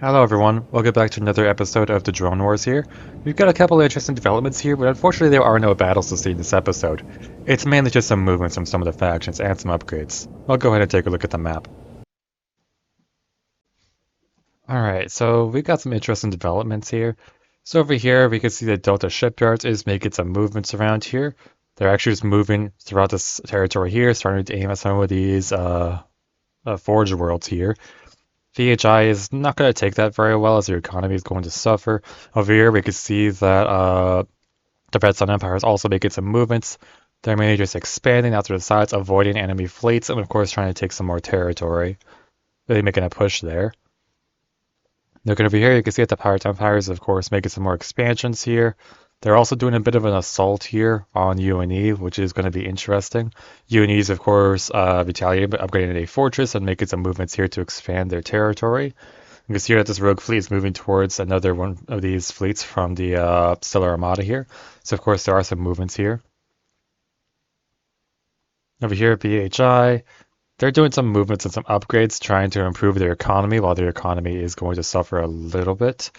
Hello everyone, welcome back to another episode of the Drone Wars here. We've got a couple of interesting developments here, but unfortunately there are no battles to see in this episode. It's mainly just some movements from some of the factions and some upgrades. I'll go ahead and take a look at the map. Alright, so we've got some interesting developments here. So over here we can see that Delta Shipyards is making some movements around here. They're actually just moving throughout this territory here, starting to aim at some of these Forge worlds here. VHI is not going to take that very well as their economy is going to suffer. Over here, we can see that the Red Sun Empire is also making some movements. They're mainly just expanding out to the sides, avoiding enemy fleets, and of course trying to take some more territory. Really making a push there. Looking over here, you can see that the Pirate Empire is, of course, making some more expansions here. They're also doing a bit of an assault here on UNE, which is going to be interesting. UNE is, of course, retaliating by upgrading a fortress and making some movements here to expand their territory. You can see that this rogue fleet is moving towards another one of these fleets from the Stellar Armada here. So, of course, there are some movements here. Over here at BHI, they're doing some movements and some upgrades, trying to improve their economy, while their economy is going to suffer a little bit.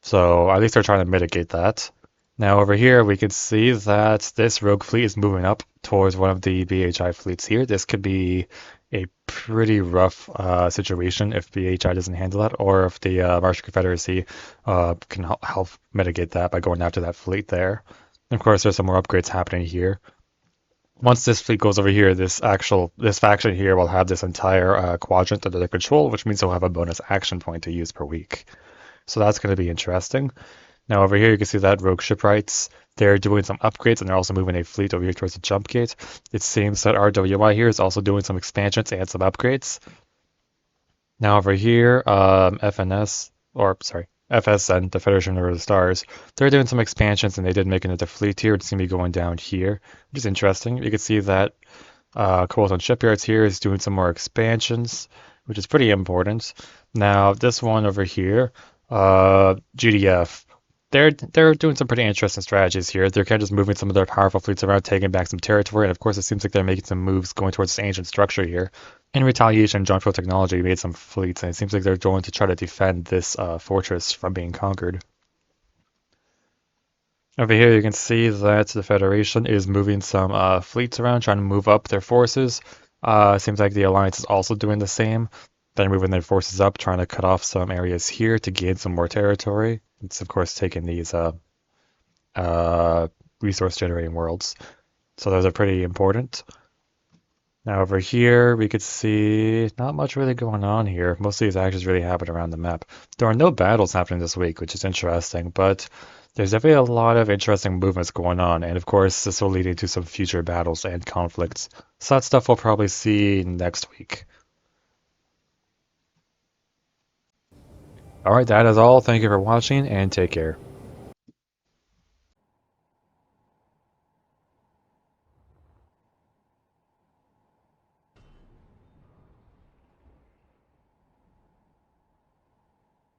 So, at least they're trying to mitigate that. Now over here we can see that this rogue fleet is moving up towards one of the BHI fleets here. This could be a pretty rough situation if BHI doesn't handle that, or if the Martian Confederacy can help mitigate that by going after that fleet there. And of course, there's some more upgrades happening here. Once this fleet goes over here, this faction here will have this entire quadrant under their control, which means they'll have a bonus action point to use per week. So that's going to be interesting. Now over here you can see that Rogue Shipwrights, they're doing some upgrades and they're also moving a fleet over here towards the jump gate. It seems that RWI here is also doing some expansions and some upgrades. Now over here, FSN, the Federation of the Stars, they're doing some expansions and they did make another fleet here. It's going to be going down here, which is interesting. You can see that Coalstone Shipyards here is doing some more expansions, which is pretty important. Now this one over here, GDF, they're doing some pretty interesting strategies here. They're kind of just moving some of their powerful fleets around, taking back some territory, and of course it seems like they're making some moves going towards this ancient structure here. In retaliation, John Pro Technology made some fleets, and it seems like they're going to try to defend this fortress from being conquered. Over here you can see that the Federation is moving some fleets around, trying to move up their forces. Seems like the Alliance is also doing the same. They're moving their forces up, trying to cut off some areas here to gain some more territory. It's of course taking these resource generating worlds. So those are pretty important. Now over here we could see not much really going on here. Most of these actions really happen around the map. There are no battles happening this week, which is interesting, but there's definitely a lot of interesting movements going on, and of course this will lead into some future battles and conflicts. So that stuff we'll probably see next week. Alright, that is all. Thank you for watching, and take care.